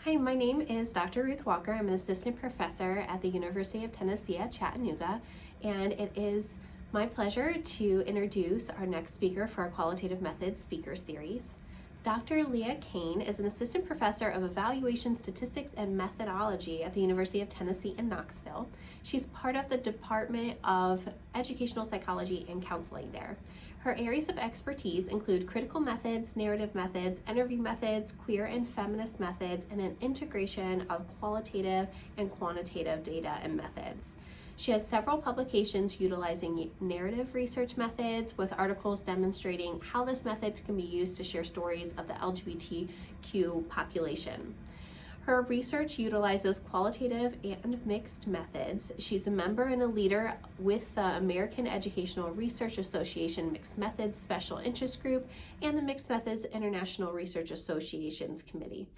Hi, my name is Dr. Ruth Walker. I'm an assistant professor at the University of Tennessee at Chattanooga, and it is my pleasure to introduce our next speaker for our Qualitative Methods Speaker Series. Dr. Leia Cain is an assistant professor of evaluation statistics and methodology at the University of Tennessee in Knoxville. She's part of the Department of Educational Psychology and Counseling there. Her areas of expertise include critical methods, narrative methods, interview methods, queer and feminist methods, and an integration of qualitative and quantitative data and methods. She has several publications utilizing narrative research methods with articles demonstrating how this method can be used to share stories of the LGBTQ population. Her research utilizes qualitative and mixed methods. She's a member and a leader with the American Educational Research Association Mixed Methods Special Interest Group and the Mixed Methods International Research Associations Committee.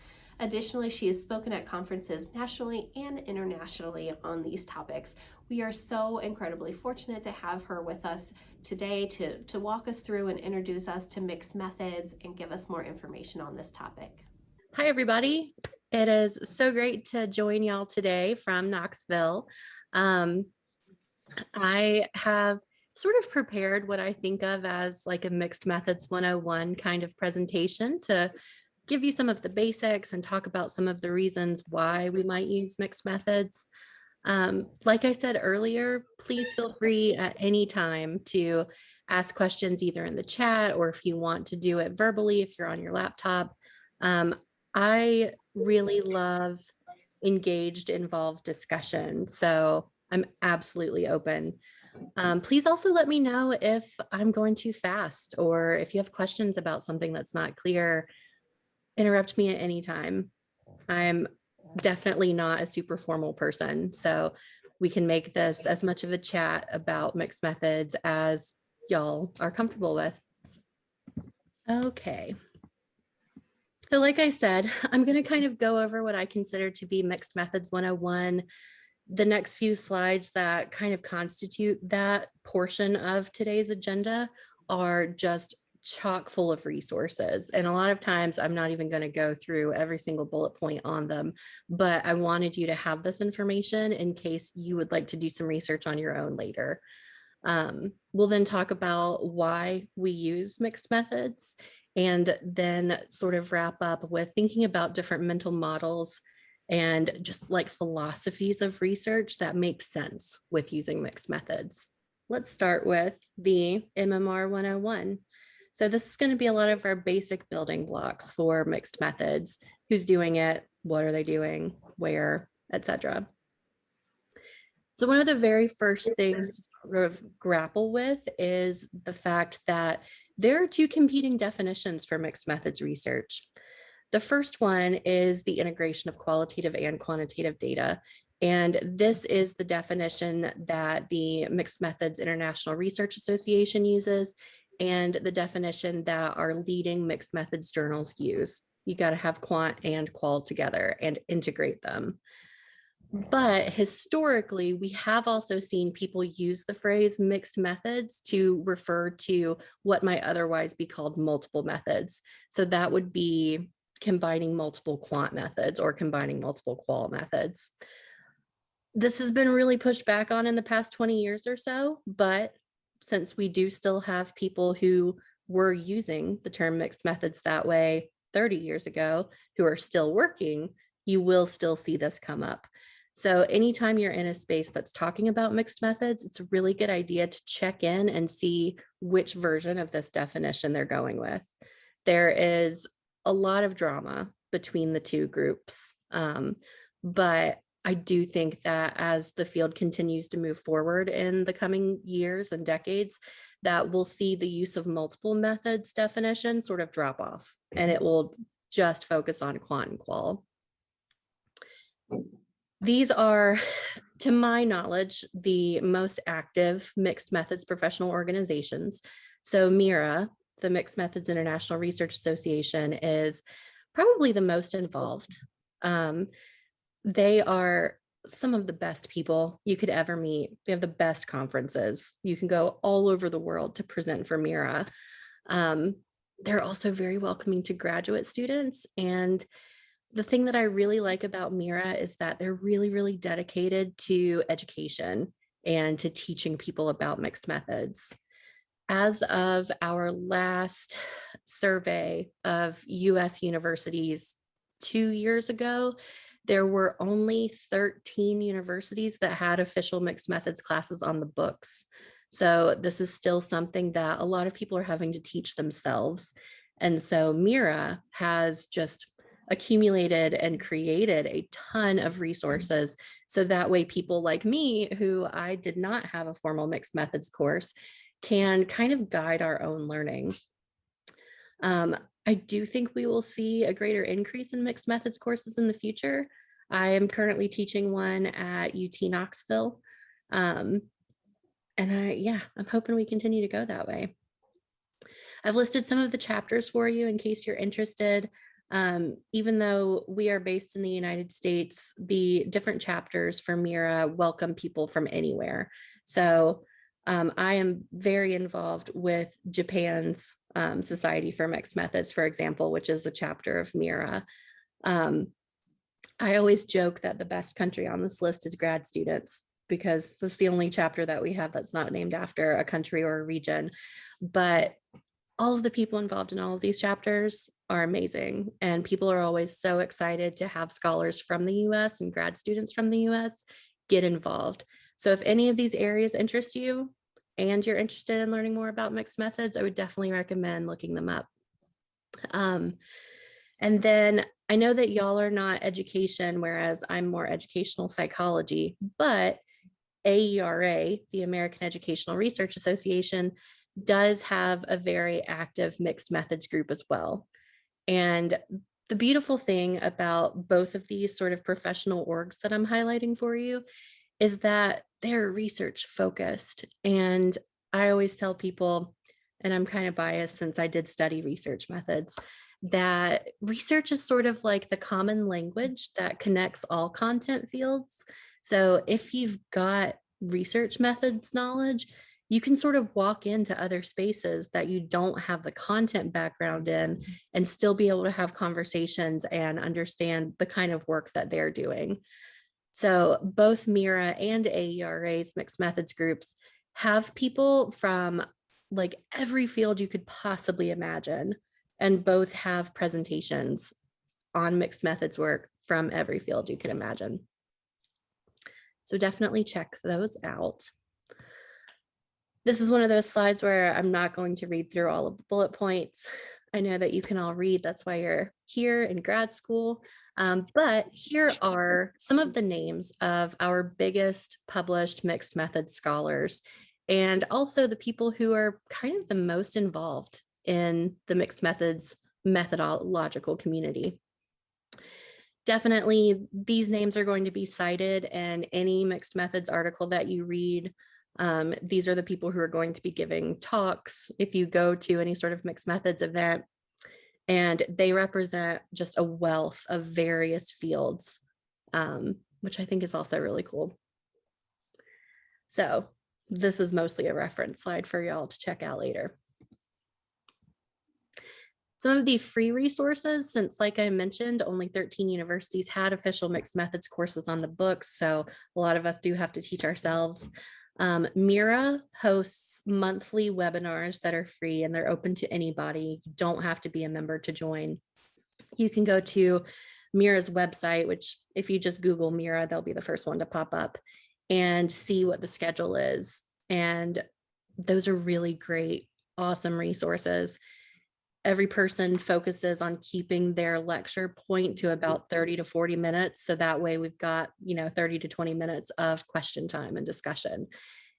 Additionally, she has spoken at conferences nationally and internationally on these topics. We are so incredibly fortunate to have her with us today to walk us through and introduce us to mixed methods and give us more information on this topic. Hi, everybody. It is so great to join y'all today from Knoxville. I have sort of prepared what I think of as like a Mixed Methods 101 kind of presentation to give you some of the basics and talk about some of the reasons why we might use mixed methods. Like I said earlier, please feel free at any time to ask questions either in the chat or if you want to do it verbally, if you're on your laptop. I really love engaged, involved discussion. So I'm absolutely open. Please also let me know if I'm going too fast or if you have questions about something that's not clear, interrupt me at any time. I'm definitely not a super formal person. So we can make this as much of a chat about mixed methods as y'all are comfortable with. Okay. So like I said, I'm going to kind of go over what I consider to be Mixed Methods 101. The next few slides that kind of constitute that portion of today's agenda are just chock full of resources. And a lot of times I'm not even going to go through every single bullet point on them, but I wanted you to have this information in case you would like to do some research on your own later. We'll then talk about why we use mixed methods and then sort of wrap up with thinking about different mental models and just like philosophies of research that make sense with using mixed methods. Let's start with the MMR 101. So this is going to be a lot of our basic building blocks for mixed methods. Who's doing it? What are they doing? Where? Etc. So one of the very first things to sort of grapple with is the fact that there are two competing definitions for mixed methods research. The first one is the integration of qualitative and quantitative data. And this is the definition that the Mixed Methods International Research Association uses and the definition that our leading mixed methods journals use. You got to have quant and qual together and integrate them. But historically, we have also seen people use the phrase mixed methods to refer to what might otherwise be called multiple methods. So that would be combining multiple quant methods or combining multiple qual methods. This has been really pushed back on in the past 20 years or so, but since we do still have people who were using the term mixed methods that way 30 years ago who are still working, you will still see this come up. So anytime you're in a space that's talking about mixed methods, it's a really good idea to check in and see which version of this definition they're going with. There is a lot of drama between the two groups, but I do think that as the field continues to move forward in the coming years and decades, that we'll see the use of multiple methods definition sort of drop off, and it will just focus on quant and qual. These are, to my knowledge, the most active mixed methods professional organizations. So MIRA, the Mixed Methods International Research Association, is probably the most involved. They are some of the best people you could ever meet. They have the best conferences. You can go all over the world to present for MIRA. They're also very welcoming to graduate students, and The thing that I really like about Mira is that they're really, really dedicated to education and to teaching people about mixed methods. As of our last survey of US universities 2 years ago, there were only 13 universities that had official mixed methods classes on the books. So this is still something that a lot of people are having to teach themselves. And so Mira has just accumulated and created a ton of resources. So that way people like me, who I did not have a formal mixed methods course, can kind of guide our own learning. I do think we will see a greater increase in mixed methods courses in the future. I am currently teaching one at UT Knoxville. Um, and I'm hoping we continue to go that way. I've listed some of the chapters for you in case you're interested. Even though we are based in the United States, the different chapters for Mira welcome people from anywhere. So I am very involved with Japan's Society for Mixed Methods, for example, which is a chapter of Mira. I always joke that the best country on this list is grad students, because that's the only chapter that we have that's not named after a country or a region. But all of the people involved in all of these chapters are amazing. And people are always so excited to have scholars from the US and grad students from the US get involved. So if any of these areas interest you and you're interested in learning more about mixed methods, I would definitely recommend looking them up. And then I know that y'all are not education, whereas I'm more educational psychology, but AERA, the American Educational Research Association, does have a very active mixed methods group as well. And the beautiful thing about both of these sort of professional orgs that I'm highlighting for you is that they're research focused. And I always tell people, and I'm kind of biased since I did study research methods, that research is sort of like the common language that connects all content fields. So if you've got research methods knowledge, you can sort of walk into other spaces that you don't have the content background in and still be able to have conversations and understand the kind of work that they're doing. So both Mira and AERA's mixed methods groups have people from like every field you could possibly imagine, and both have presentations on mixed methods work from every field you could imagine. So definitely check those out. This is one of those slides where I'm not going to read through all of the bullet points. I know that you can all read, that's why you're here in grad school. But here are some of the names of our biggest published mixed methods scholars, and also the people who are kind of the most involved in the mixed methods methodological community. Definitely, these names are going to be cited in any mixed methods article that you read. These are the people who are going to be giving talks if you go to any sort of mixed methods event, and they represent just a wealth of various fields, which I think is also really cool. So this is mostly a reference slide for y'all to check out later. Some of the free resources, since like I mentioned, only 13 universities had official mixed methods courses on the books, so a lot of us do have to teach ourselves. Mira hosts monthly webinars that are free and they're open to anybody. You don't have to be a member to join. You can go to Mira's website, which if you just Google Mira, they'll be the first one to pop up, and see what the schedule is. And those are really great, awesome resources. Every person focuses on keeping their lecture point to about 30 to 40 minutes. So that way we've got, 30 to 20 minutes of question time and discussion.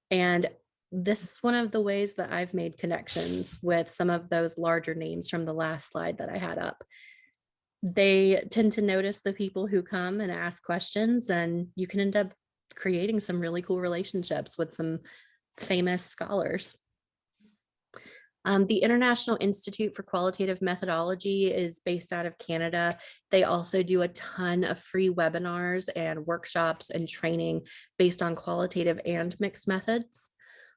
And this is one of the ways that I've made connections with some of those larger names from the last slide that I had up. They tend to notice the people who come and ask questions, and you can end up creating some really cool relationships with some famous scholars. The International Institute for Qualitative Methodology is based out of Canada. They also do a ton of free webinars and workshops and training based on qualitative and mixed methods.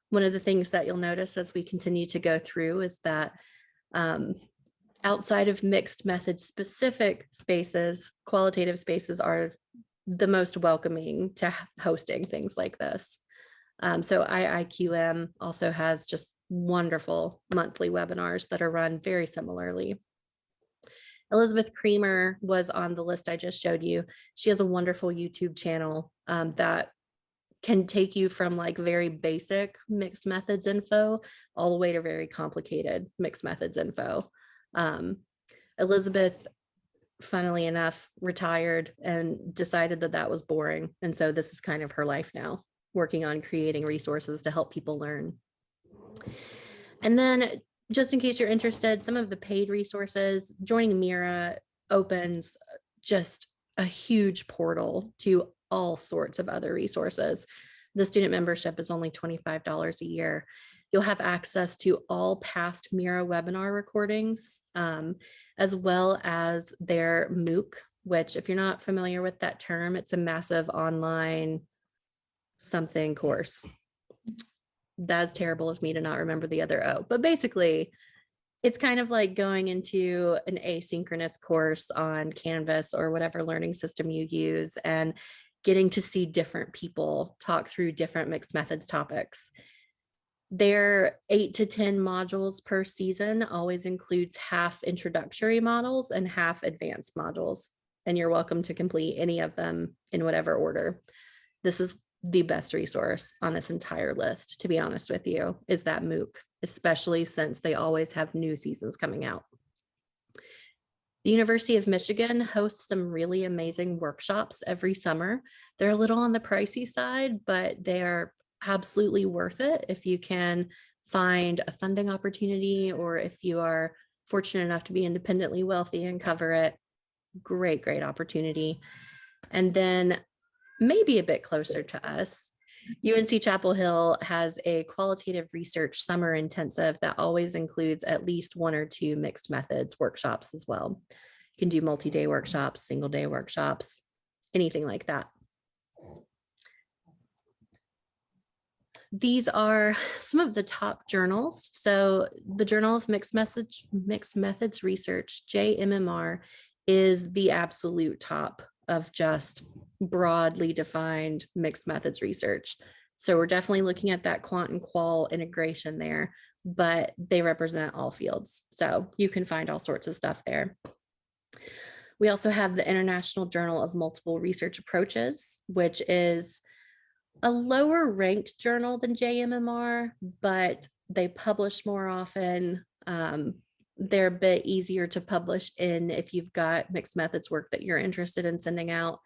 One of the things that you'll notice as we continue to go through is that Outside of mixed method specific spaces, qualitative spaces are the most welcoming to hosting things like this. So IIQM also has just wonderful monthly webinars that are run very similarly. Elizabeth Creamer was on the list I just showed you. She has a wonderful YouTube channel that can take you from like very basic mixed methods info all the way to very complicated mixed methods info. Elizabeth, funnily enough, retired and decided that that was boring. And so this is kind of her life now, working on creating resources to help people learn. And then just in case you're interested, some of the paid resources, joining Mira opens just a huge portal to all sorts of other resources. The student membership is only $25 a year. You'll have access to all past Mira webinar recordings, as well as their MOOC, which if you're not familiar with that term, it's a massive online something course. That's terrible of me to not remember the other O, but basically it's kind of like going into an asynchronous course on Canvas or whatever learning system you use and getting to see different people talk through different mixed methods topics. Their 8 to 10 modules per season always includes half introductory modules and half advanced modules, and you're welcome to complete any of them in whatever order. This is the best resource on this entire list, to be honest with you, is that MOOC, especially since they always have new seasons coming out. The University of Michigan hosts some really amazing workshops every summer. They're a little on the pricey side, but they are absolutely worth it if you can find a funding opportunity, or if you are fortunate enough to be independently wealthy and cover it. Great, great opportunity. And then maybe a bit closer to us, UNC Chapel Hill has a qualitative research summer intensive that always includes at least 1 or 2 mixed methods workshops as well. You can do multi-day workshops, single-day workshops, anything like that. These are some of the top journals. So the Journal of Mixed Methods Research, JMMR, is the absolute top of just broadly defined mixed methods research. So we're definitely looking at that quant and qual integration there, but they represent all fields. So you can find all sorts of stuff there. We also have the International Journal of Multiple Research Approaches, which is a lower ranked journal than JMMR, but they publish more often. They're a bit easier to publish in if you've got mixed methods work that you're interested in sending out.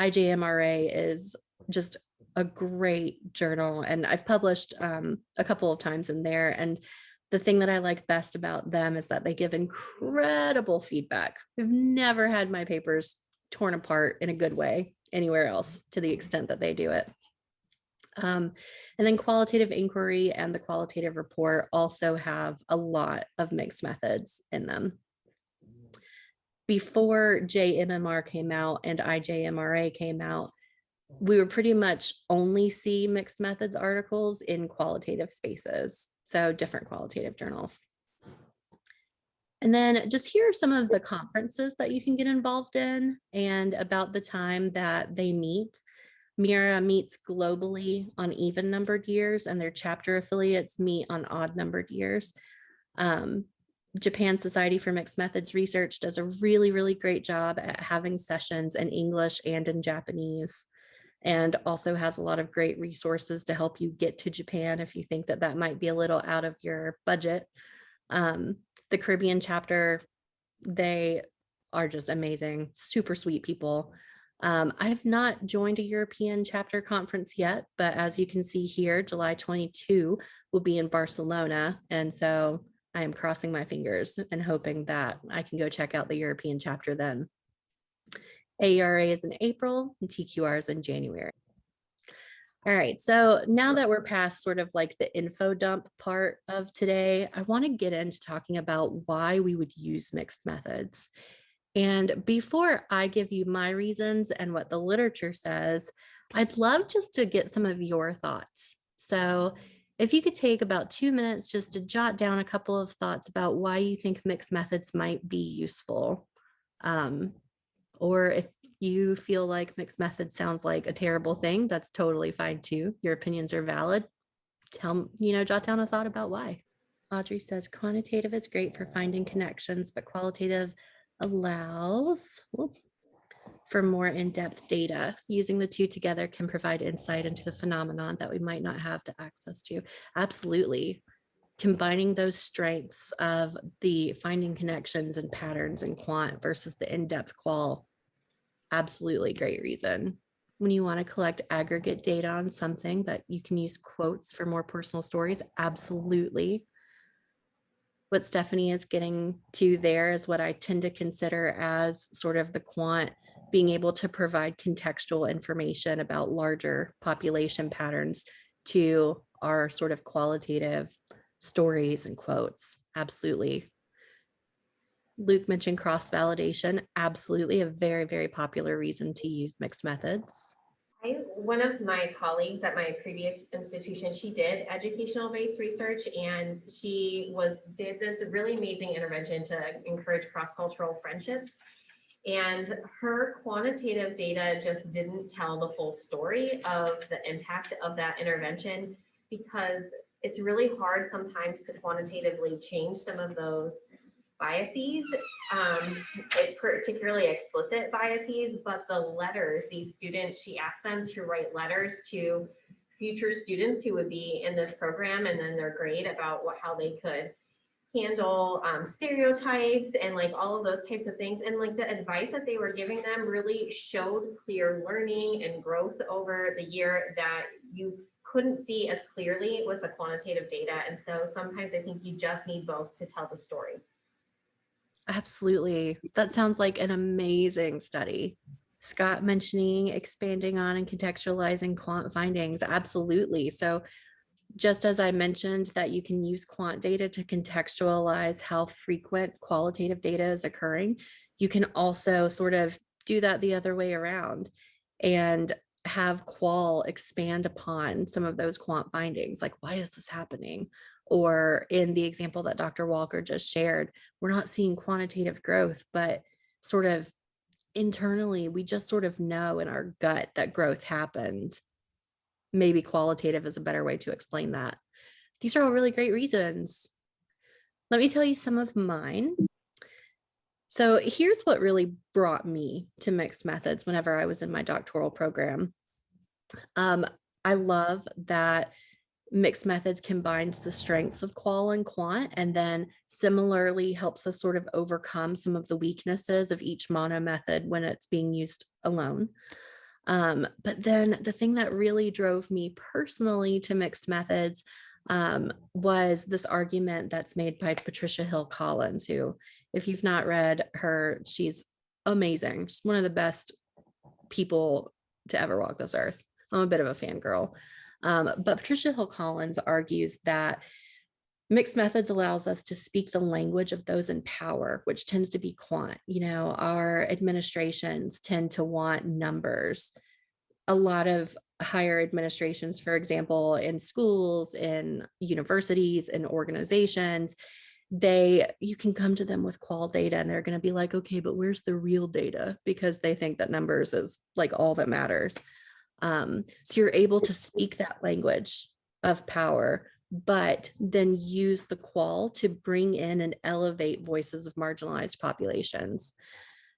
IJMRA is just a great journal, and I've published a couple of times in there. And the thing that I like best about them is that they give incredible feedback. I've never had my papers torn apart in a good way anywhere else to the extent that they do it. And then qualitative inquiry and the qualitative report also have a lot of mixed methods in them. Before JMMR came out and IJMRA came out, we would pretty much only see mixed methods articles in qualitative spaces, so different qualitative journals. And then just here are some of the conferences that you can get involved in and about the time that they meet. Mira meets globally on even numbered years, and their chapter affiliates meet on odd numbered years. Japan Society for Mixed Methods Research does a really, really great job at having sessions in English and in Japanese, and also has a lot of great resources to help you get to Japan if you think that that might be a little out of your budget. The Caribbean chapter, they are just amazing, super sweet people. I've not joined a European chapter conference yet, but as you can see here, July 22 will be in Barcelona. And so I am crossing my fingers and hoping that I can go check out the European chapter then. AERA is in April and TQR is in January. All right, so now that we're past sort of like the info dump part of today, I want to get into talking about why we would use mixed methods. And before I give you my reasons and what the literature says, I'd love just to get some of your thoughts. So if you could take about 2 minutes just to jot down a couple of thoughts about why you think mixed methods might be useful. Or if you feel like mixed methods sounds like a terrible thing, that's totally fine too. Your opinions are valid. Jot down a thought about why. Audrey says quantitative is great for finding connections, but qualitative allows for more in-depth data. Using the two together can provide insight into the phenomenon that we might not have to access to. Absolutely. Combining those strengths of the finding connections and patterns in quant versus the in-depth qual, absolutely great reason. When you want to collect aggregate data on something, but you can use quotes for more personal stories, absolutely. What Stephanie is getting to there is what I tend to consider as sort of the quant being able to provide contextual information about larger population patterns to our sort of qualitative stories and quotes. Absolutely. Luke mentioned cross-validation. Absolutely a very, very popular reason to use mixed methods. One of my colleagues at my previous institution, she did educational-based research, and she did this really amazing intervention to encourage cross-cultural friendships. And her quantitative data just didn't tell the full story of the impact of that intervention, because it's really hard sometimes to quantitatively change some of those biases, particularly explicit biases, but the letters, these students, she asked them to write letters to future students who would be in this program, and then their grade about how they could handle stereotypes and like all of those types of things. And like the advice that they were giving them really showed clear learning and growth over the year that you couldn't see as clearly with the quantitative data. And so sometimes I think you just need both to tell the story. Absolutely. That sounds like an amazing study. Scott mentioning expanding on and contextualizing quant findings. Absolutely. So just as I mentioned that you can use quant data to contextualize how frequent qualitative data is occurring, you can also sort of do that the other way around and have qual expand upon some of those quant findings. Like, why is this happening? Or in the example that Dr. Walker just shared, we're not seeing quantitative growth, but sort of internally, we just sort of know in our gut that growth happened. Maybe qualitative is a better way to explain that. These are all really great reasons. Let me tell you some of mine. So here's what really brought me to mixed methods whenever I was in my doctoral program. I love that mixed methods combines the strengths of qual and quant, and then similarly helps us sort of overcome some of the weaknesses of each mono method when it's being used alone. But then the thing that really drove me personally to mixed methods was this argument that's made by Patricia Hill Collins, who, if you've not read her, she's amazing. She's one of the best people to ever walk this earth. I'm a bit of a fangirl. But Patricia Hill Collins argues that mixed methods allows us to speak the language of those in power, which tends to be quant. Our administrations tend to want numbers. A lot of higher administrations, for example, in schools, in universities, in organizations, you can come to them with qual data and they're going to be like, okay, but where's the real data? Because they think that numbers is like all that matters. So you're able to speak that language of power, but then use the qual to bring in and elevate voices of marginalized populations.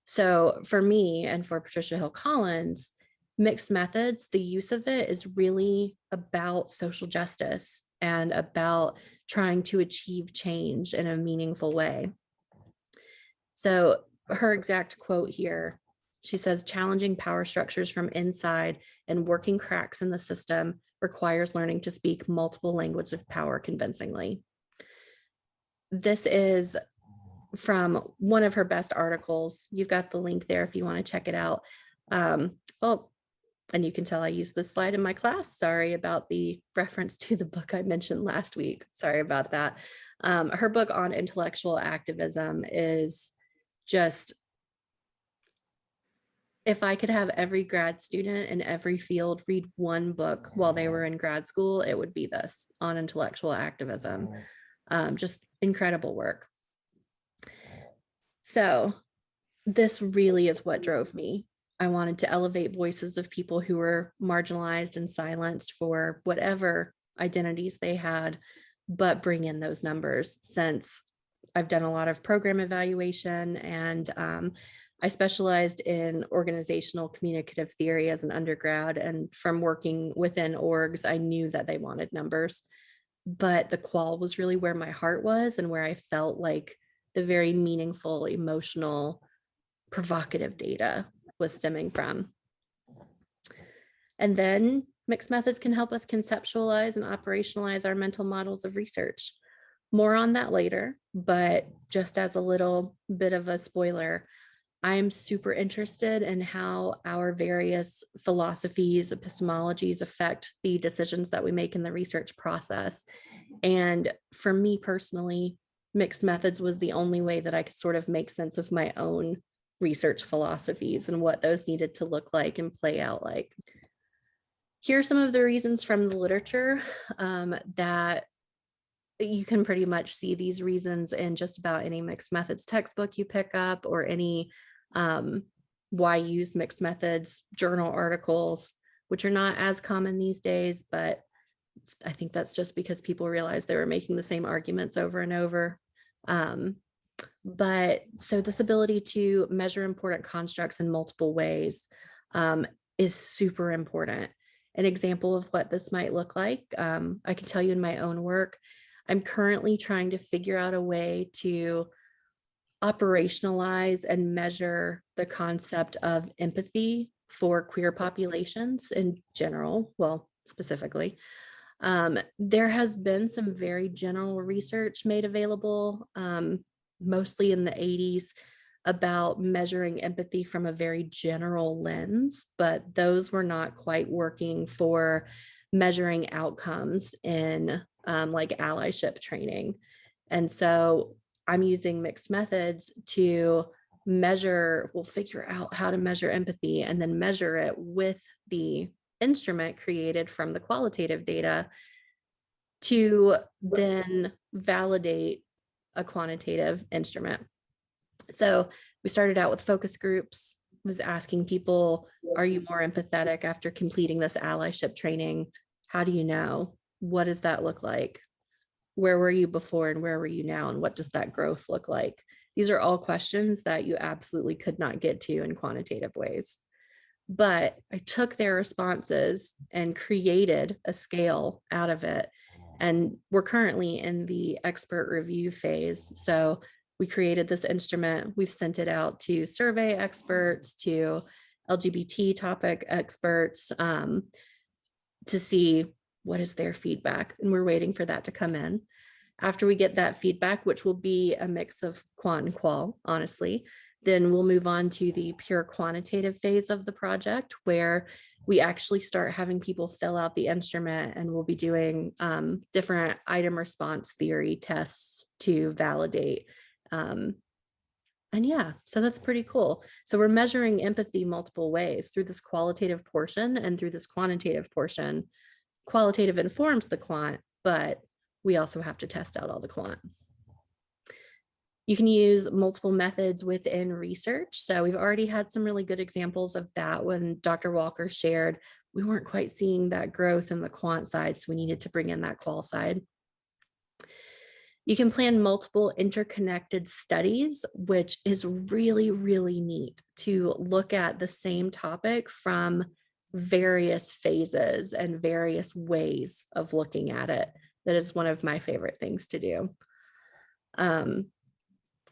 So for me and for Patricia Hill Collins, mixed methods, the use of it is really about social justice and about trying to achieve change in a meaningful way. So her exact quote here, she says, challenging power structures from inside and working cracks in the system requires learning to speak multiple languages of power convincingly. This is from one of her best articles. You've got the link there if you want to check it out. And you can tell I used this slide in my class. Sorry about the reference to the book I mentioned last week. Sorry about that. Her book on intellectual activism is just if I could have every grad student in every field read one book while they were in grad school, it would be this on intellectual activism. Just incredible work. So this really is what drove me. I wanted to elevate voices of people who were marginalized and silenced for whatever identities they had, but bring in those numbers. Since I've done a lot of program evaluation and I specialized in organizational communicative theory as an undergrad, and from working within orgs, I knew that they wanted numbers, but the qual was really where my heart was and where I felt like the very meaningful, emotional, provocative data was stemming from. And then mixed methods can help us conceptualize and operationalize our mental models of research. More on that later, but just as a little bit of a spoiler, I'm super interested in how our various philosophies, epistemologies affect the decisions that we make in the research process. And for me personally, mixed methods was the only way that I could sort of make sense of my own research philosophies and what those needed to look like and play out like. Here are some of the reasons from the literature that you can pretty much see these reasons in just about any mixed methods textbook you pick up, or any why use mixed methods journal articles, which are not as common these days, but I think that's just because people realized they were making the same arguments over and over. But so this ability to measure important constructs in multiple ways is super important. An example of what this might look like, I can tell you in my own work, I'm currently trying to figure out a way to operationalize and measure the concept of empathy for queer populations in general, well, specifically. There has been some very general research made available, mostly in the 80s, about measuring empathy from a very general lens, but those were not quite working for measuring outcomes in like allyship training. And so I'm using mixed methods to measure, we'll figure out how to measure empathy and then measure it with the instrument created from the qualitative data to then validate a quantitative instrument. So we started out with focus groups, was asking people, are you more empathetic after completing this allyship training? How do you know? What does that look like? Where were you before and where were you now? And what does that growth look like? These are all questions that you absolutely could not get to in quantitative ways. But I took their responses and created a scale out of it. And we're currently in the expert review phase. So we created this instrument. We've sent it out to survey experts, to LGBT topic experts, to see what is their feedback. And we're waiting for that to come in. After we get that feedback, which will be a mix of quant and qual, honestly, then we'll move on to the pure quantitative phase of the project, where we actually start having people fill out the instrument, and we'll be doing different item response theory tests to validate. And yeah, so that's pretty cool. So we're measuring empathy multiple ways through this qualitative portion and through this quantitative portion. Qualitative informs the quant, but we also have to test out all the quant. You can use multiple methods within research. So we've already had some really good examples of that when Dr. Walker shared. We weren't quite seeing that growth in the quant side, so we needed to bring in that qual side. You can plan multiple interconnected studies, which is really, really neat to look at the same topic from various phases and various ways of looking at it. That is one of my favorite things to do.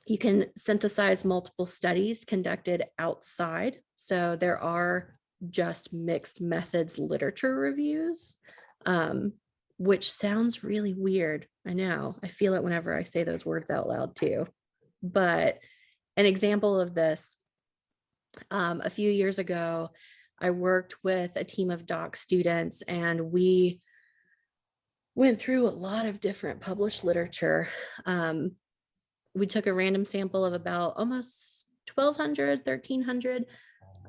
You can synthesize multiple studies conducted outside. So there are just mixed methods literature reviews, which sounds really weird. I know, I feel it whenever I say those words out loud too. But an example of this, a few years ago, I worked with a team of doc students, and we went through a lot of different published literature. We took a random sample of about almost 1,200, 1,300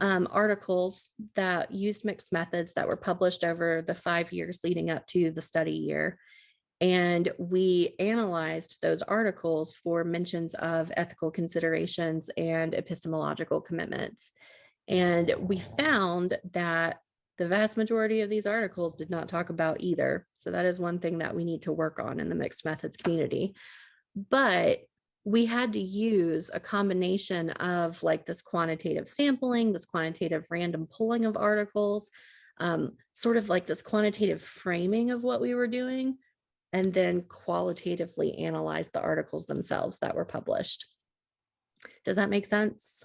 articles that used mixed methods that were published over the 5 years leading up to the study year. And we analyzed those articles for mentions of ethical considerations and epistemological commitments. And we found that the vast majority of these articles did not talk about either. So that is one thing that we need to work on in the mixed methods community. But we had to use a combination of like this quantitative sampling, this quantitative random pulling of articles, sort of like this quantitative framing of what we were doing, and then qualitatively analyze the articles themselves that were published. Does that make sense?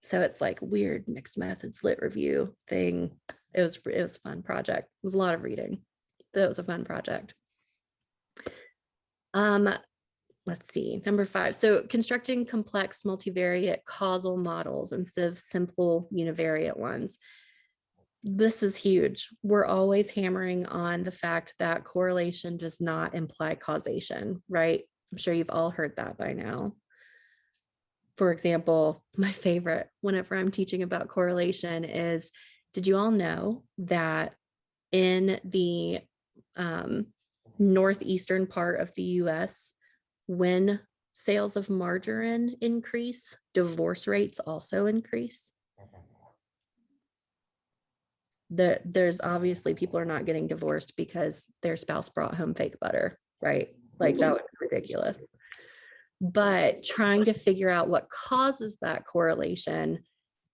So it's like weird mixed methods lit review thing. It was a fun project. It was a lot of reading, but it was a fun project. Let's see, number 5. So constructing complex multivariate causal models instead of simple univariate ones. This is huge. We're always hammering on the fact that correlation does not imply causation, right? I'm sure you've all heard that by now. For example, my favorite whenever I'm teaching about correlation is, did you all know that in the northeastern part of the US, when sales of margarine increase, divorce rates also increase? There's obviously people are not getting divorced because their spouse brought home fake butter, right? Like that would be ridiculous. But trying to figure out what causes that correlation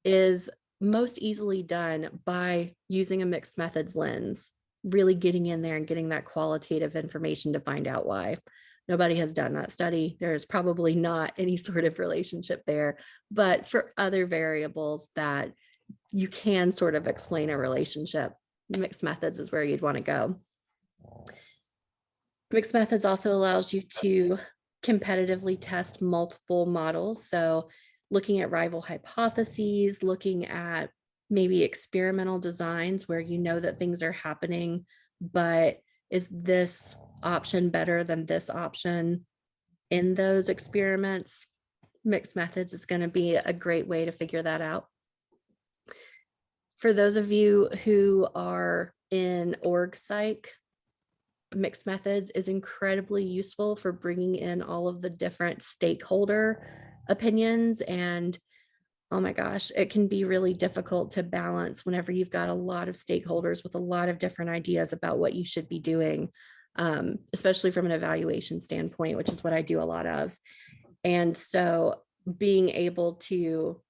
is most easily done by using a mixed methods lens, really getting in there and getting that qualitative information to find out why. Nobody has done that study. There's probably not any sort of relationship there, but for other variables that you can sort of explain a relationship, mixed methods is where you'd want to go. Mixed methods also allows you to competitively test multiple models. So looking at rival hypotheses, looking at maybe experimental designs where you know that things are happening, but is this option better than this option in those experiments? Mixed methods is going to be a great way to figure that out. For those of you who are in org psych, mixed methods is incredibly useful for bringing in all of the different stakeholder opinions. And oh my gosh, it can be really difficult to balance whenever you've got a lot of stakeholders with a lot of different ideas about what you should be doing, especially from an evaluation standpoint, which is what I do a lot of. And so being able to,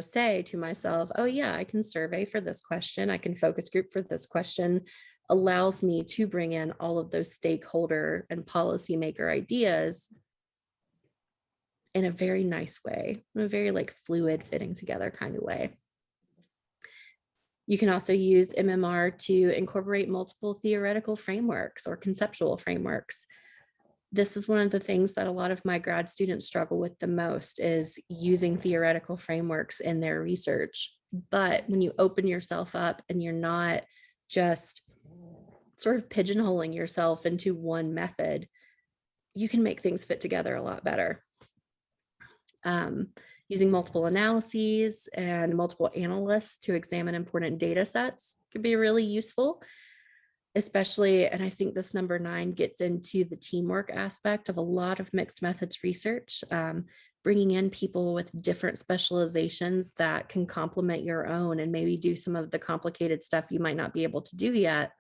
say to myself, oh yeah, I can survey for this question, I can focus group for this question, allows me to bring in all of those stakeholder and policymaker ideas in a very nice way, in a very like fluid fitting together kind of way. You can also use MMR to incorporate multiple theoretical frameworks or conceptual frameworks. This is one of the things that a lot of my grad students struggle with the most, is using theoretical frameworks in their research. But when you open yourself up and you're not just sort of pigeonholing yourself into one method, you can make things fit together a lot better. Using multiple analyses and multiple analysts to examine important data sets could be really useful, especially, and I think this number 9 gets into the teamwork aspect of a lot of mixed methods research, bringing in people with different specializations that can complement your own and maybe do some of the complicated stuff you might not be able to do yet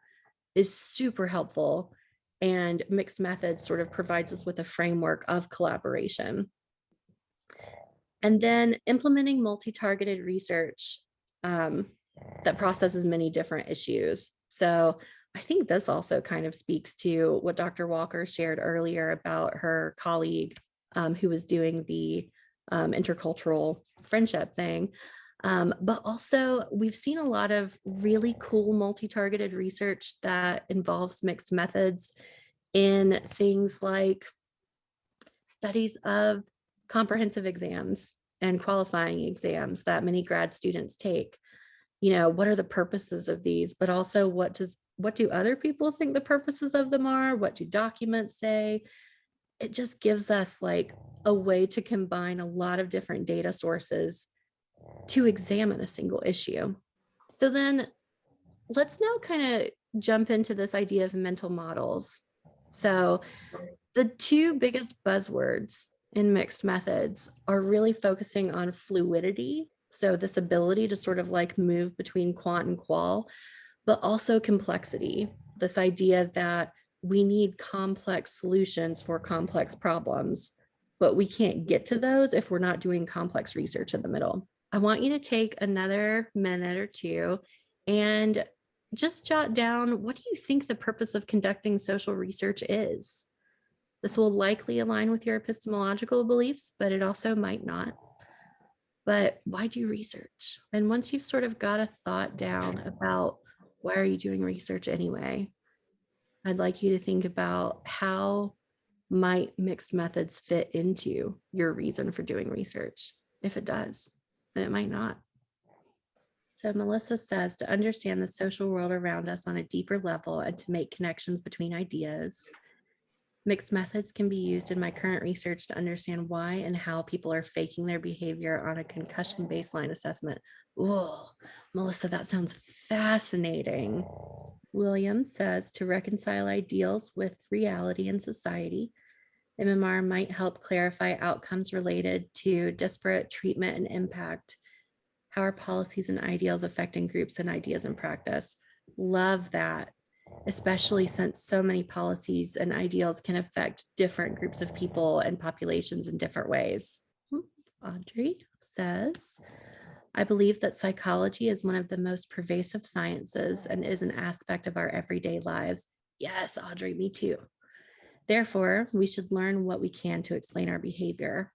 is super helpful. And mixed methods sort of provides us with a framework of collaboration. And then implementing multi-targeted research that processes many different issues. So I think this also kind of speaks to what Dr. Walker shared earlier about her colleague who was doing the intercultural friendship thing. But also we've seen a lot of really cool multi-targeted research that involves mixed methods in things like studies of comprehensive exams and qualifying exams that many grad students take. What are the purposes of these, but also what do other people think the purposes of them are? What do documents say? It just gives us like a way to combine a lot of different data sources to examine a single issue. So then let's now kind of jump into this idea of mental models. So the two biggest buzzwords in mixed methods are really focusing on fluidity. So this ability to sort of like move between quant and qual, but also complexity. This idea that we need complex solutions for complex problems, but we can't get to those if we're not doing complex research in the middle. I want you to take another minute or two and just jot down, what do you think the purpose of conducting social research is? This will likely align with your epistemological beliefs, but it also might not. But why do research? And once you've sort of got a thought down about why are you doing research anyway, I'd like you to think about how might mixed methods fit into your reason for doing research. If it does, then it might not. So Melissa says, to understand the social world around us on a deeper level and to make connections between ideas, mixed methods can be used in my current research to understand why and how people are faking their behavior on a concussion baseline assessment. Oh, Melissa, that sounds fascinating. William says, to reconcile ideals with reality and society, MMR might help clarify outcomes related to disparate treatment and impact. How are policies and ideals affecting groups and ideas in practice? Love that, especially since so many policies and ideals can affect different groups of people and populations in different ways. Audrey says, I believe that psychology is one of the most pervasive sciences and is an aspect of our everyday lives. Yes, Audrey, me too. Therefore, we should learn what we can to explain our behavior.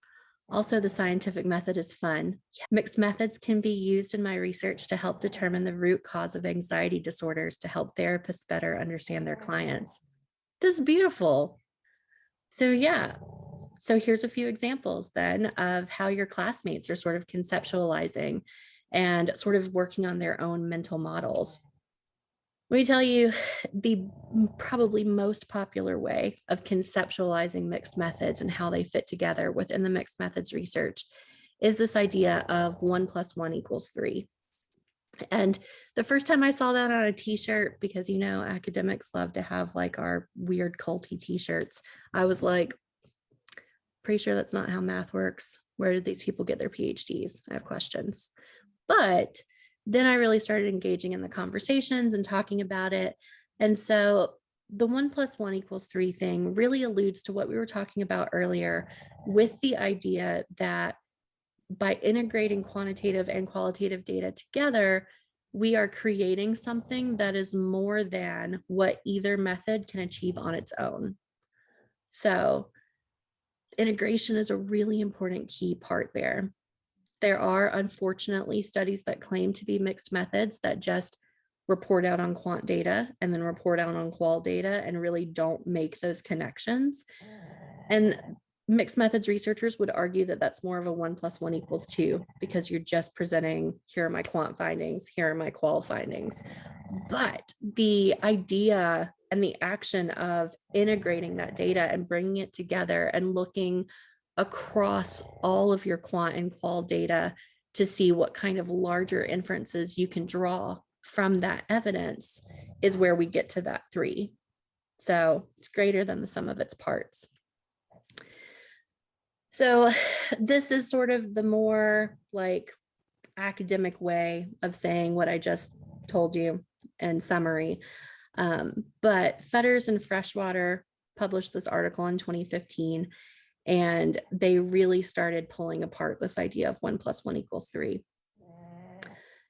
Also, the scientific method is fun. Mixed methods can be used in my research to help determine the root cause of anxiety disorders to help therapists better understand their clients. This is beautiful. So yeah, so here's a few examples then of how your classmates are sort of conceptualizing and sort of working on their own mental models. Let me tell you, the probably most popular way of conceptualizing mixed methods and how they fit together within the mixed methods research is this idea of 1 + 1 = 3. And the first time I saw that on a t-shirt, because you know academics love to have like our weird culty t-shirts, I was like, pretty sure that's not how math works. Where did these people get their PhDs? I have questions. But then I really started engaging in the conversations and talking about it. And so the 1 + 1 = 3 thing really alludes to what we were talking about earlier, with the idea that by integrating quantitative and qualitative data together, we are creating something that is more than what either method can achieve on its own. So integration is a really important key part there. There are unfortunately studies that claim to be mixed methods that just report out on quant data and then report out on qual data and really don't make those connections. And mixed methods researchers would argue that that's more of a 1 + 1 = 2, because you're just presenting, here are my quant findings, here are my qual findings. But the idea and the action of integrating that data and bringing it together and looking across all of your quant and qual data to see what kind of larger inferences you can draw from that evidence is where we get to that 3. So it's greater than the sum of its parts. So this is sort of the more like academic way of saying what I just told you in summary. But Fetters and Freshwater published this article in 2015, and they really started pulling apart this idea of 1 + 1 = 3.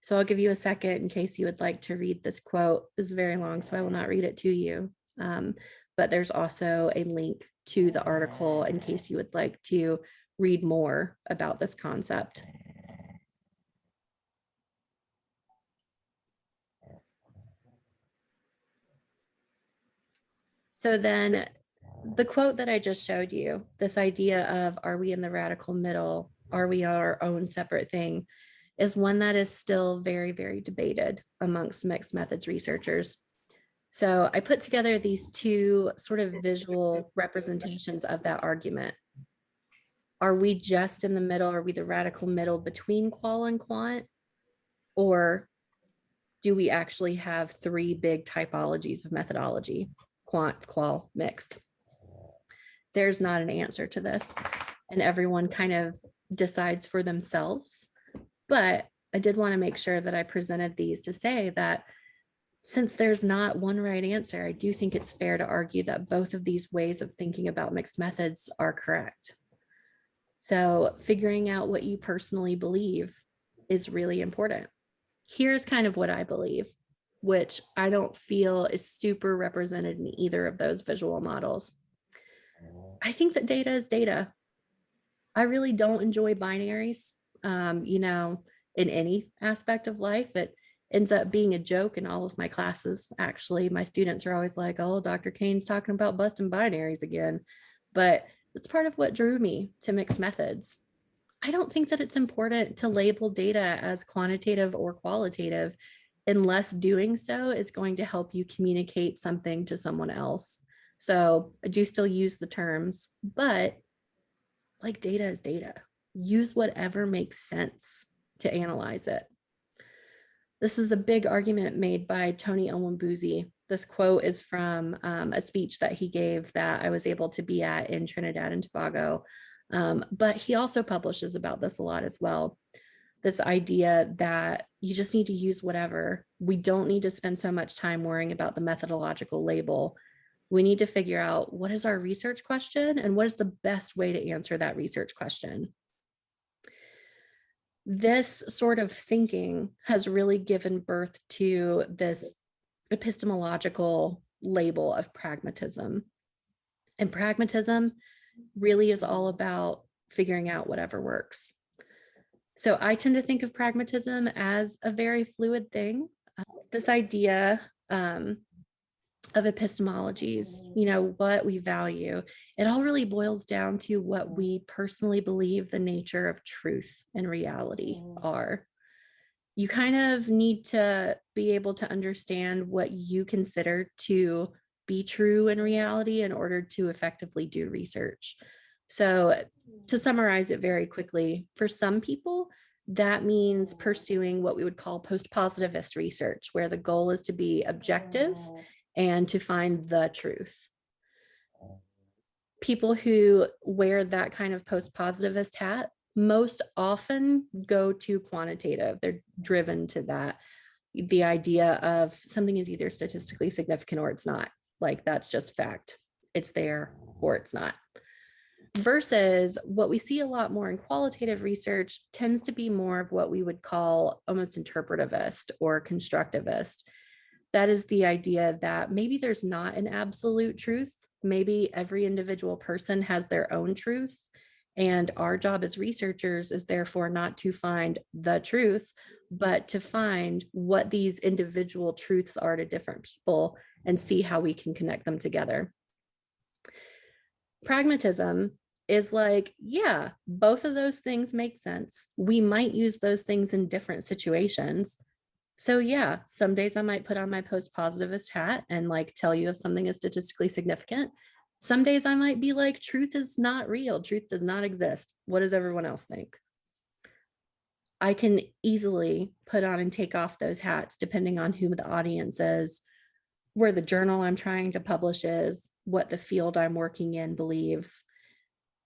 So I'll give you a second in case you would like to read this quote. It's very long, so I will not read it to you. But there's also a link to the article in case you would like to read more about this concept. So then the quote that I just showed you, this idea of, are we in the radical middle? Are we our own separate thing? Is one that is still very, very debated amongst mixed methods researchers. So I put together these two sort of visual representations of that argument. Are we just in the middle? Are we the radical middle between qual and quant? Or do we actually have three big typologies of methodology, quant, qual, mixed? There's not an answer to this, and everyone kind of decides for themselves. But I did want to make sure that I presented these to say that since there's not one right answer, I do think it's fair to argue that both of these ways of thinking about mixed methods are correct. So figuring out what you personally believe is really important. Here's kind of what I believe, which I don't feel is super represented in either of those visual models. I think that data is data. I really don't enjoy binaries. In any aspect of life, it ends up being a joke in all of my classes. Actually, my students are always like, oh, Dr. Cain's talking about busting binaries again. But it's part of what drew me to mixed methods. I don't think that it's important to label data as quantitative or qualitative unless doing so is going to help you communicate something to someone else. So I do still use the terms, but like data is data. Use whatever makes sense to analyze it. This is a big argument made by Tony Owumbuzzi. This quote is from a speech that he gave that I was able to be at in Trinidad and Tobago. But he also publishes about this a lot as well. This idea that you just need to use whatever. We don't need to spend so much time worrying about the methodological label. We need to figure out what is our research question and what is the best way to answer that research question. This sort of thinking has really given birth to this epistemological label of pragmatism. And pragmatism really is all about figuring out whatever works. So I tend to think of pragmatism as a very fluid thing. This idea of epistemologies, what we value, it all really boils down to what we personally believe the nature of truth and reality are. You kind of need to be able to understand what you consider to be true in reality in order to effectively do research. So to summarize it very quickly, for some people, that means pursuing what we would call post-positivist research, where the goal is to be objective and to find the truth. People who wear that kind of post-positivist hat most often go to quantitative. They're driven to that. The idea of something is either statistically significant or it's not. Like that's just fact. It's there or it's not. Versus what we see a lot more in qualitative research tends to be more of what we would call almost interpretivist or constructivist. That is the idea that maybe there's not an absolute truth. Maybe every individual person has their own truth. And our job as researchers is therefore not to find the truth, but to find what these individual truths are to different people and see how we can connect them together. Pragmatism is like, yeah, both of those things make sense. We might use those things in different situations. So yeah, some days I might put on my post-positivist hat and like tell you if something is statistically significant. Some days I might be like, truth is not real. Truth does not exist. What does everyone else think? I can easily put on and take off those hats depending on who the audience is, where the journal I'm trying to publish is, what the field I'm working in believes.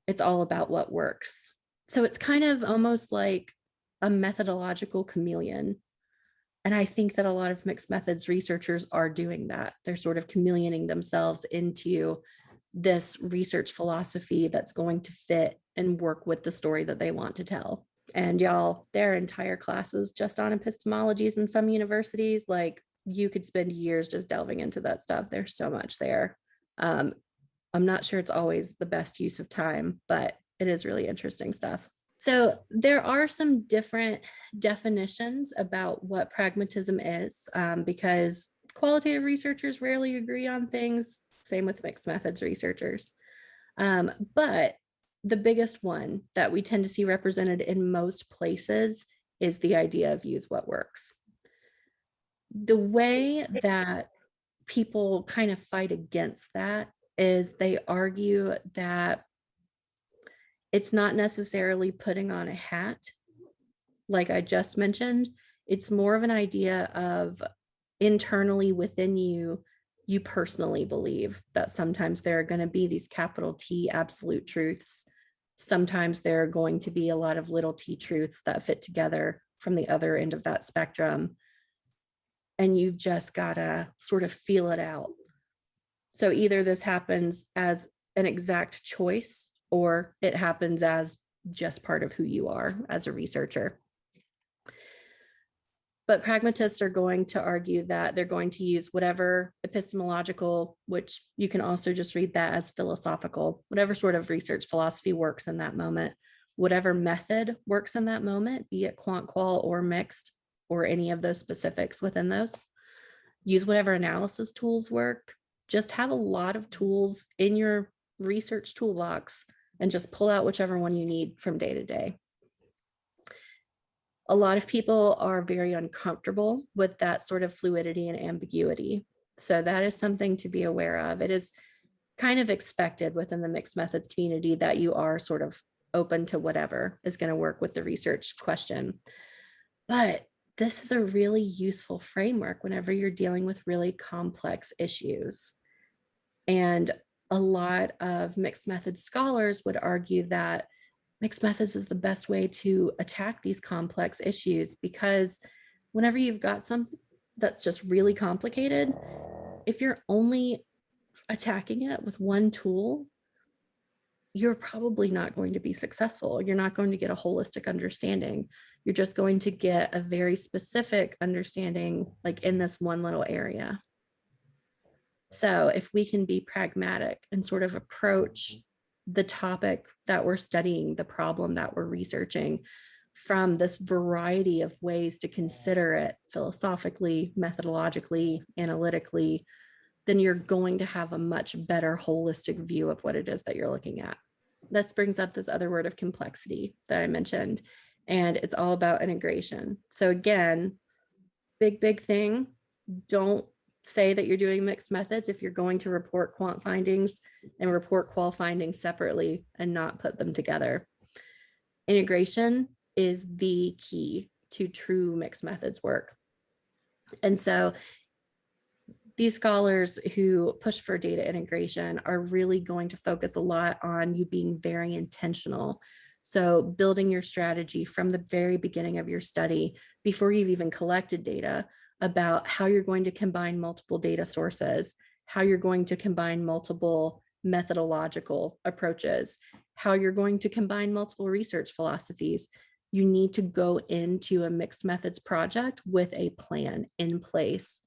It's all about what works. So it's kind of almost like a methodological chameleon. And I think that a lot of mixed methods researchers are doing that. They're sort of chameleoning themselves into this research philosophy that's going to fit and work with the story that they want to tell. And y'all, there are entire classes just on epistemologies in some universities. Like you could spend years just delving into that stuff. There's so much there. I'm not sure it's always the best use of time, but it is really interesting stuff. So there are some different definitions about what pragmatism is, because qualitative researchers rarely agree on things, same with mixed methods researchers. But the biggest one that we tend to see represented in most places is the idea of use what works. The way that people kind of fight against that is they argue that It's not necessarily putting on a hat, like I just mentioned. It's more of an idea of internally within you, you personally believe that sometimes there are going to be these capital T absolute truths. Sometimes there are going to be a lot of little t truths that fit together from the other end of that spectrum. And you've just got to sort of feel it out. So either this happens as an exact choice or it happens as just part of who you are as a researcher. But pragmatists are going to argue that they're going to use whatever epistemological, which you can also just read that as philosophical, whatever sort of research philosophy works in that moment, whatever method works in that moment, be it quant qual or mixed or any of those specifics within those. Use whatever analysis tools work. Just have a lot of tools in your research toolbox and just pull out whichever one you need from day to day. A lot of people are very uncomfortable with that sort of fluidity and ambiguity. So that is something to be aware of. It is kind of expected within the mixed methods community that you are sort of open to whatever is going to work with the research question. But this is a really useful framework whenever you're dealing with really complex issues. And a lot of mixed methods scholars would argue that mixed methods is the best way to attack these complex issues, because whenever you've got something that's just really complicated, if you're only attacking it with one tool, you're probably not going to be successful. You're not going to get a holistic understanding. You're just going to get a very specific understanding, like in this one little area. So if we can be pragmatic and sort of approach the topic that we're studying, the problem that we're researching, from this variety of ways to consider it philosophically, methodologically, analytically, then you're going to have a much better holistic view of what it is that you're looking at. This brings up this other word of complexity that I mentioned, and it's all about integration. So again, big thing, don't say that you're doing mixed methods if you're going to report quant findings and report qual findings separately and not put them together. Integration is the key to true mixed methods work. And so these scholars who push for data integration are really going to focus a lot on you being very intentional. So building your strategy from the very beginning of your study, before you've even collected data, about how you're going to combine multiple data sources, how you're going to combine multiple methodological approaches, how you're going to combine multiple research philosophies. You need to go into a mixed methods project with a plan in place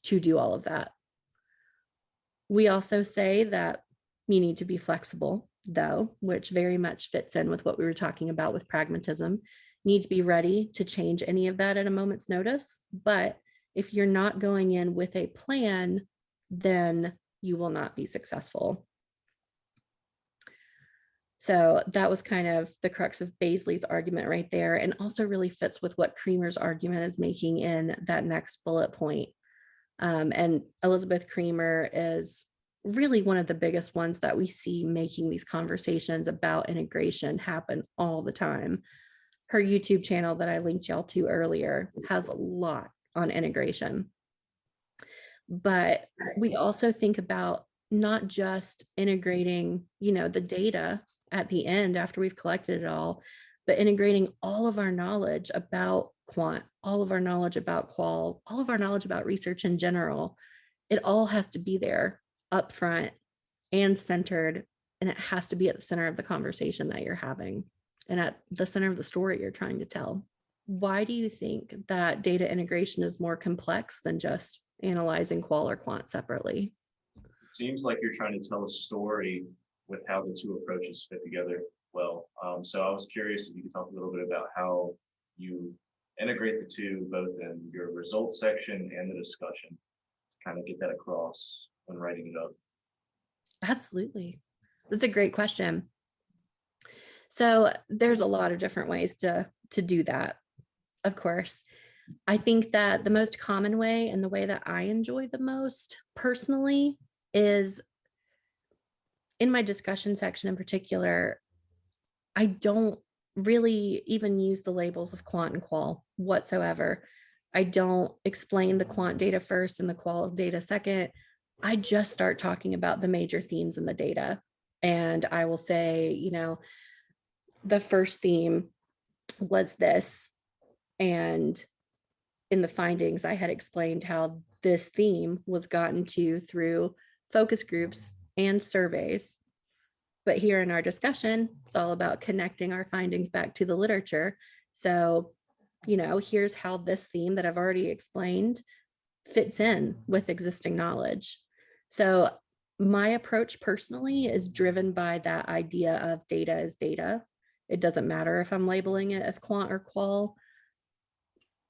to do all of that. We also say that you need to be flexible, though, which very much fits in with what we were talking about with pragmatism. You need to be ready to change any of that at a moment's notice. But if you're not going in with a plan, then you will not be successful. So that was kind of the crux of Baisley's argument right there, and also really fits with what Creamer's argument is making in that next bullet point. And Elizabeth Creamer is really one of the biggest ones that we see making these conversations about integration happen all the time. Her YouTube channel that I linked y'all to earlier has a lot on integration. But we also think about not just integrating, the data at the end after we've collected it all, but integrating all of our knowledge about quant, all of our knowledge about qual, all of our knowledge about research in general. It all has to be there up front and centered, and it has to be at the center of the conversation that you're having and at the center of the story you're trying to tell. Why do you think that data integration is more complex than just analyzing qual or quant separately? Seems like you're trying to tell a story with how the two approaches fit together well. So I was curious if you could talk a little bit about how you integrate the two, both in your results section and the discussion, to kind of get that across when writing it up. Absolutely. That's a great question. So there's a lot of different ways to do that, of course. I think that the most common way, and the way that I enjoy the most personally, is in my discussion section in particular. I don't really even use the labels of quant and qual whatsoever. I don't explain the quant data first and the qual data second. I just start talking about the major themes in the data. And I will say, you know, the first theme was this. And in the findings, I had explained how this theme was gotten to through focus groups and surveys. But here in our discussion, it's all about connecting our findings back to the literature. So, you know, here's how this theme that I've already explained fits in with existing knowledge. So my approach personally is driven by that idea of data is data. It doesn't matter if I'm labeling it as quant or qual.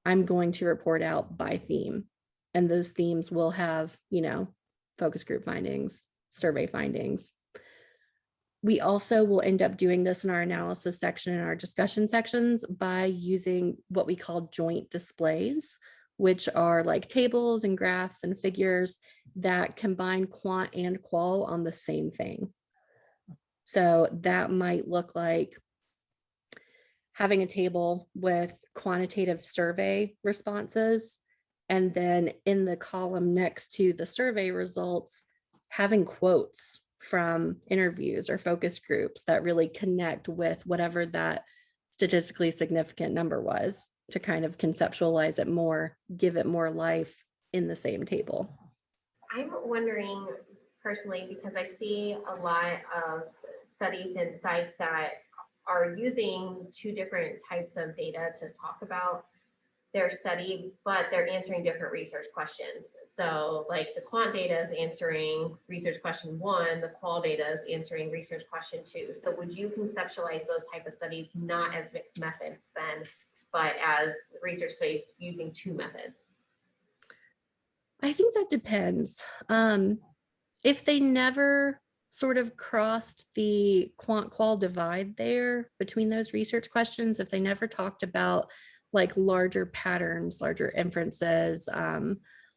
I'm going to report out by theme. And those themes will have, you know, focus group findings, survey findings. We also will end up doing this in our analysis section and our discussion sections by using what we call joint displays, which are like tables and graphs and figures that combine quant and qual on the same thing. So that might look like having a table with quantitative survey responses, and then in the column next to the survey results, having quotes from interviews or focus groups that really connect with whatever that statistically significant number was, to kind of conceptualize it more, give it more life in the same table. I'm wondering personally, because I see a lot of studies in psych that are using two different types of data to talk about their study, but they're answering different research questions. So like the quant data is answering research question 1, the qual data is answering research question 2. So would you conceptualize those type of studies not as mixed methods then, but as research studies using two methods? I think that depends. If they never sort of crossed the quant qual divide there between those research questions, if they never talked about like larger patterns, larger inferences,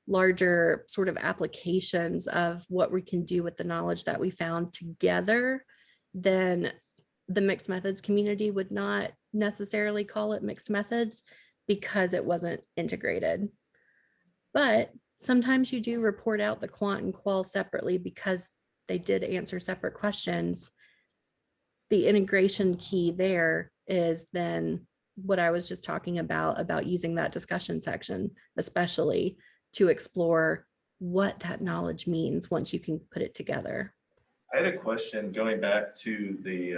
larger sort of applications of what we can do with the knowledge that we found together, then the mixed methods community would not necessarily call it mixed methods because it wasn't integrated. But sometimes you do report out the quant and qual separately because they did answer separate questions. The integration key there is then what I was just talking about using that discussion section, especially to explore what that knowledge means once you can put it together. I had a question going back to the,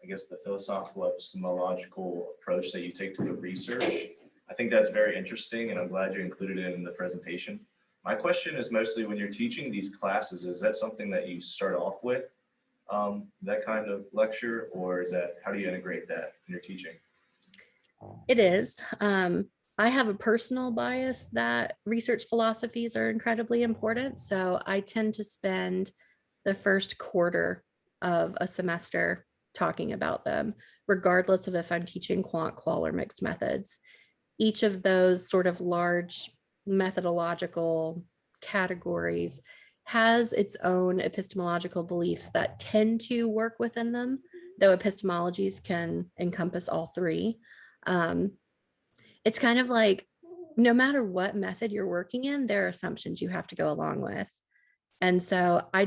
I guess, the philosophical epistemological approach that you take to the research. I think that's very interesting, and I'm glad you included it in the presentation. My question is mostly when you're teaching these classes, is that something that you start off with, that kind of lecture, or is that, how do you integrate that in your teaching? It is. I have a personal bias that research philosophies are incredibly important. So I tend to spend the first quarter of a semester talking about them, regardless of if I'm teaching quant, qual, or mixed methods. Each of those sort of large methodological categories has its own epistemological beliefs that tend to work within them, though epistemologies can encompass all three. It's kind of like no matter what method you're working in, there are assumptions you have to go along with. And so I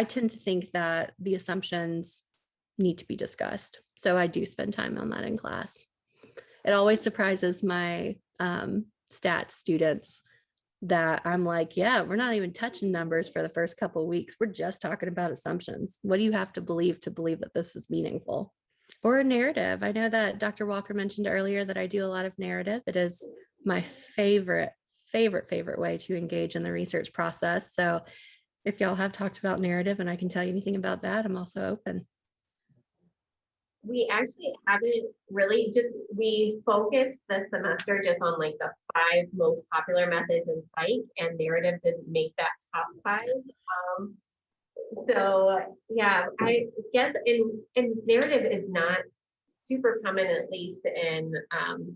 tend to think that the assumptions need to be discussed. So I do spend time on that in class. It always surprises my stats students that I'm like, yeah, we're not even touching numbers for the first couple of weeks. We're just talking about assumptions. What do you have to believe that this is meaningful? Or a narrative. I know that Dr. Walker mentioned earlier that I do a lot of narrative. It is my favorite way to engage in the research process. So if y'all have talked about narrative and I can tell you anything about that, I'm also open. We actually haven't really we focused this semester just on like the 5 most popular methods in psych, and narrative didn't make that top 5. So yeah, I guess in narrative is not super common, at least in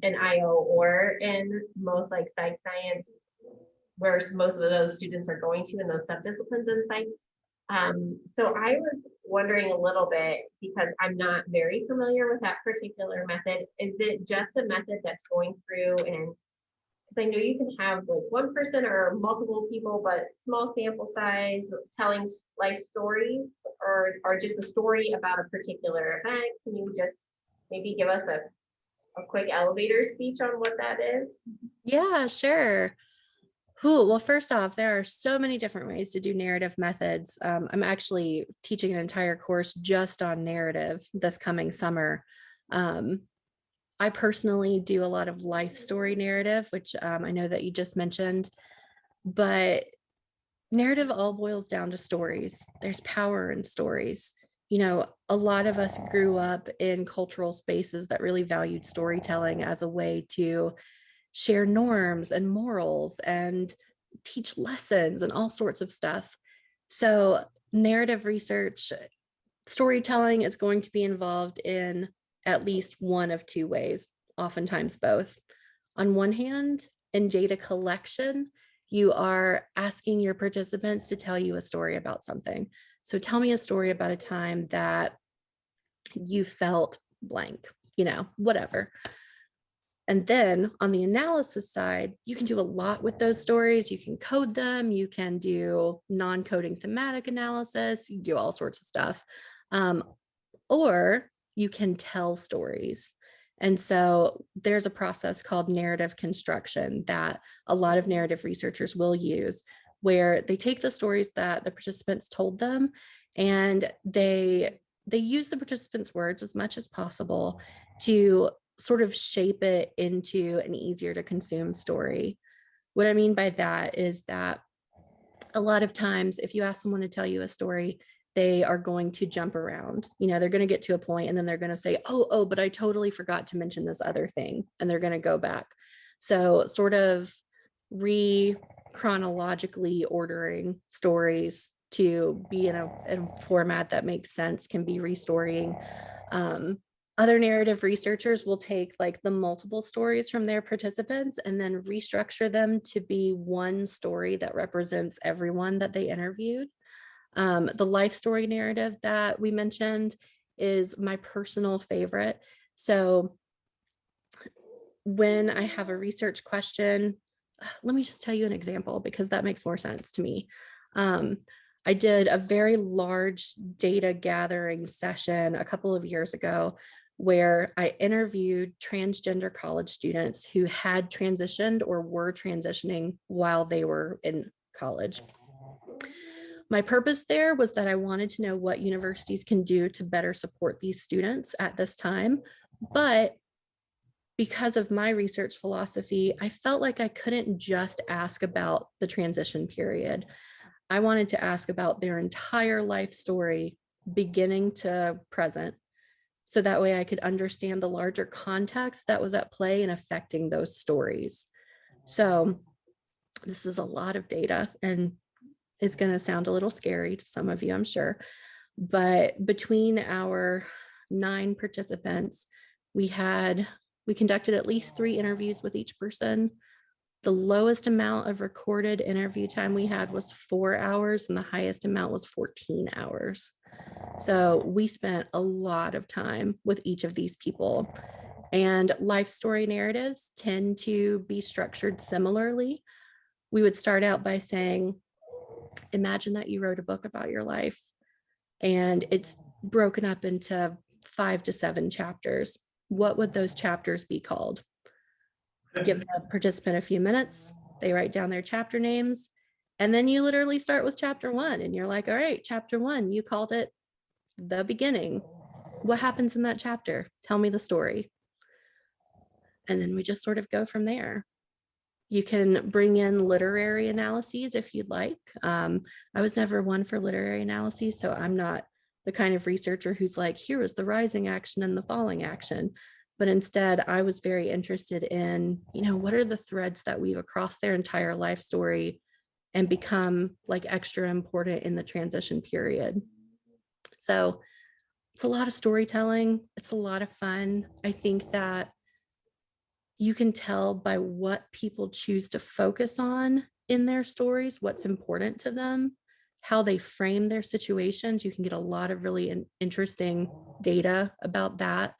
IO or in most like psych science, where most of those students are going to in those subdisciplines in psych. So I was wondering a little bit, because I'm not very familiar with that particular method. Is it just a method that's going through and, because I know you can have like one person or multiple people, but small sample size, telling life stories, or just a story about a particular event? Can you just maybe give us a quick elevator speech on what that is? Yeah, sure. Well, first off, there are so many different ways to do narrative methods. I'm actually teaching an entire course just on narrative this coming summer. Um, I personally do a lot of life story narrative, which I know that you just mentioned, but narrative all boils down to stories. There's power in stories. A lot of us grew up in cultural spaces that really valued storytelling as a way to share norms and morals and teach lessons and all sorts of stuff. So, narrative research, storytelling is going to be involved in at least one of two ways, oftentimes both. On one hand, in data collection, you are asking your participants to tell you a story about something. So tell me a story about a time that you felt blank, whatever. And then on the analysis side, you can do a lot with those stories. You can code them, you can do non-coding thematic analysis, you can do all sorts of stuff. Or you can tell stories. And so there's a process called narrative construction that a lot of narrative researchers will use, where they take the stories that the participants told them and they use the participants' words as much as possible to sort of shape it into an easier to consume story. What I mean by that is that a lot of times, if you ask someone to tell you a story, they are going to jump around. They're going to get to a point and then they're going to say, oh, but I totally forgot to mention this other thing. And they're going to go back. So sort of chronologically ordering stories to be in a format that makes sense can be restorying. Other narrative researchers will take like the multiple stories from their participants and then restructure them to be one story that represents everyone that they interviewed. The life story narrative that we mentioned is my personal favorite. So when I have a research question, let me just tell you an example because that makes more sense to me. I did a very large data gathering session a couple of years ago where I interviewed transgender college students who had transitioned or were transitioning while they were in college. My purpose there was that I wanted to know what universities can do to better support these students at this time. But because of my research philosophy, I felt like I couldn't just ask about the transition period. I wanted to ask about their entire life story, beginning to present, so that way I could understand the larger context that was at play and affecting those stories. So this is a lot of data and it's going to sound a little scary to some of you, I'm sure. But between our 9 participants, we conducted at least 3 interviews with each person. The lowest amount of recorded interview time we had was 4 hours, and the highest amount was 14 hours. So we spent a lot of time with each of these people. And life story narratives tend to be structured similarly. We would start out by saying, imagine that you wrote a book about your life and it's broken up into 5 to 7 chapters. What would those chapters be called? Give the participant a few minutes, they write down their chapter names, and then you literally start with chapter 1 and you're like, all right, chapter 1, you called it the beginning. What happens in that chapter? Tell me the story. And then we just sort of go from there. You can bring in literary analyses if you'd like. I was never one for literary analyses, so I'm not the kind of researcher who's like, here is the rising action and the falling action. But instead, I was very interested in, what are the threads that weave across their entire life story and become like extra important in the transition period. So it's a lot of storytelling. It's a lot of fun. I think that you can tell by what people choose to focus on in their stories, what's important to them, how they frame their situations. You can get a lot of really interesting data about that.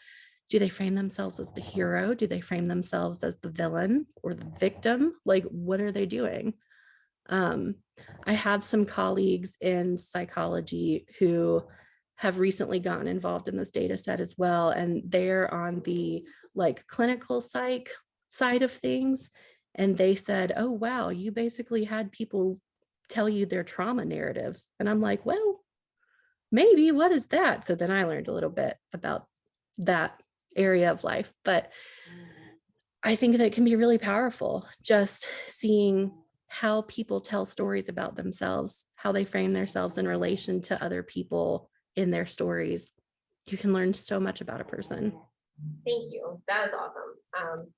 Do they frame themselves as the hero? Do they frame themselves as the villain or the victim? Like, what are they doing? I have some colleagues in psychology who have recently gotten involved in this data set as well. And they're on the like clinical psych side of things. And they said, oh, wow, you basically had people tell you their trauma narratives. And I'm like, well, maybe, what is that? So then I learned a little bit about that area of life. But I think that can be really powerful, just seeing how people tell stories about themselves, how they frame themselves in relation to other people in their stories. You can learn so much about a person. Thank you. That was awesome.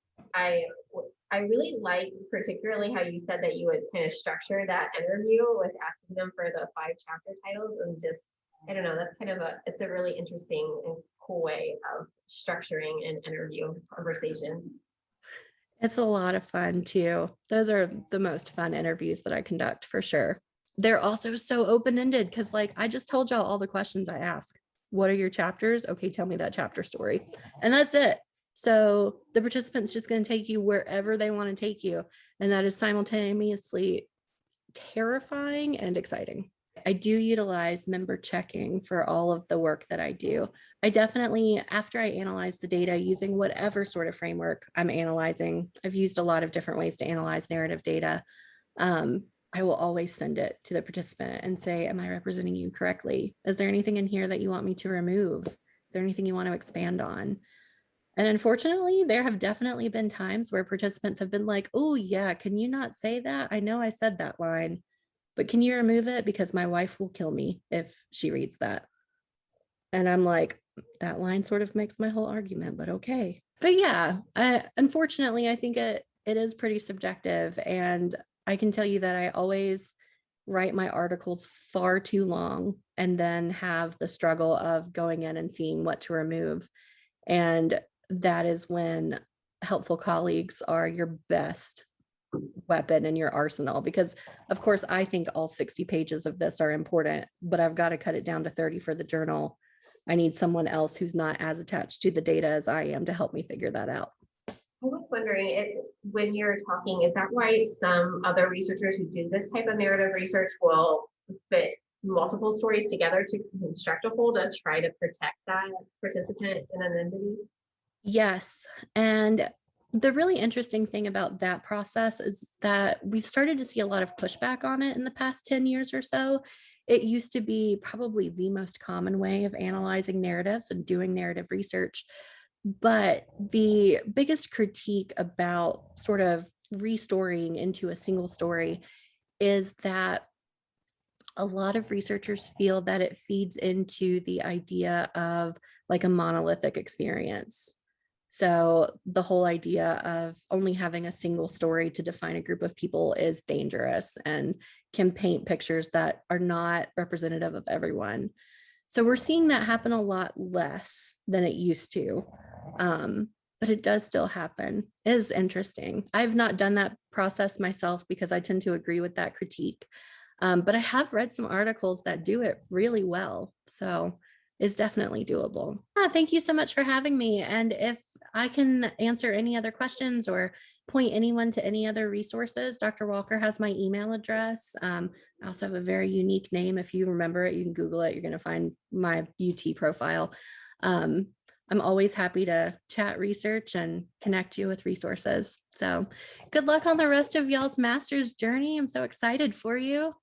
I really like particularly how you said that you would kind of structure that interview with asking them for the 5 chapter titles, and just, I don't know, that's kind of it's a really interesting and cool way of structuring an interview conversation. It's a lot of fun too. Those are the most fun interviews that I conduct for sure. They're also so open-ended because like I just told y'all all the questions I ask. What are your chapters? Okay, tell me that chapter story. And that's it. So the participant's just going to take you wherever they want to take you. And that is simultaneously terrifying and exciting. I do utilize member checking for all of the work that I do. I definitely, after I analyze the data using whatever sort of framework I'm analyzing, I've used a lot of different ways to analyze narrative data. I will always send it to the participant and say, am I representing you correctly? Is there anything in here that you want me to remove? Is there anything you want to expand on? And unfortunately, there have definitely been times where participants have been like, oh yeah, can you not say that? I know I said that line, but can you remove it? Because my wife will kill me if she reads that. And I'm like, that line sort of makes my whole argument, but okay. But yeah, unfortunately, I think it is pretty subjective. And I can tell you that I always write my articles far too long and then have the struggle of going in and seeing what to remove. And that is when helpful colleagues are your best weapon in your arsenal, because of course I think all 60 pages of this are important, but I've got to cut it down to 30 for the journal. I need someone else who's not as attached to the data as I am to help me figure that out. I was wondering, when you're talking, is that why some other researchers who do this type of narrative research will fit multiple stories together to construct a whole to try to protect that participant in an entity? Yes. And the really interesting thing about that process is that we've started to see a lot of pushback on it in the past 10 years or so. It used to be probably the most common way of analyzing narratives and doing narrative research. But the biggest critique about sort of restoring into a single story is that a lot of researchers feel that it feeds into the idea of like a monolithic experience. So the whole idea of only having a single story to define a group of people is dangerous and can paint pictures that are not representative of everyone. So we're seeing that happen a lot less than it used to. But it does still happen. It is interesting. I've not done that process myself because I tend to agree with that critique. But I have read some articles that do it really well. So it's definitely doable. Thank you so much for having me. And if I can answer any other questions or point anyone to any other resources, Dr. Walker has my email address. I also have a very unique name. If you remember it, you can Google it. You're going to find my UT profile. I'm always happy to chat research and connect you with resources. So good luck on the rest of y'all's master's journey. I'm so excited for you.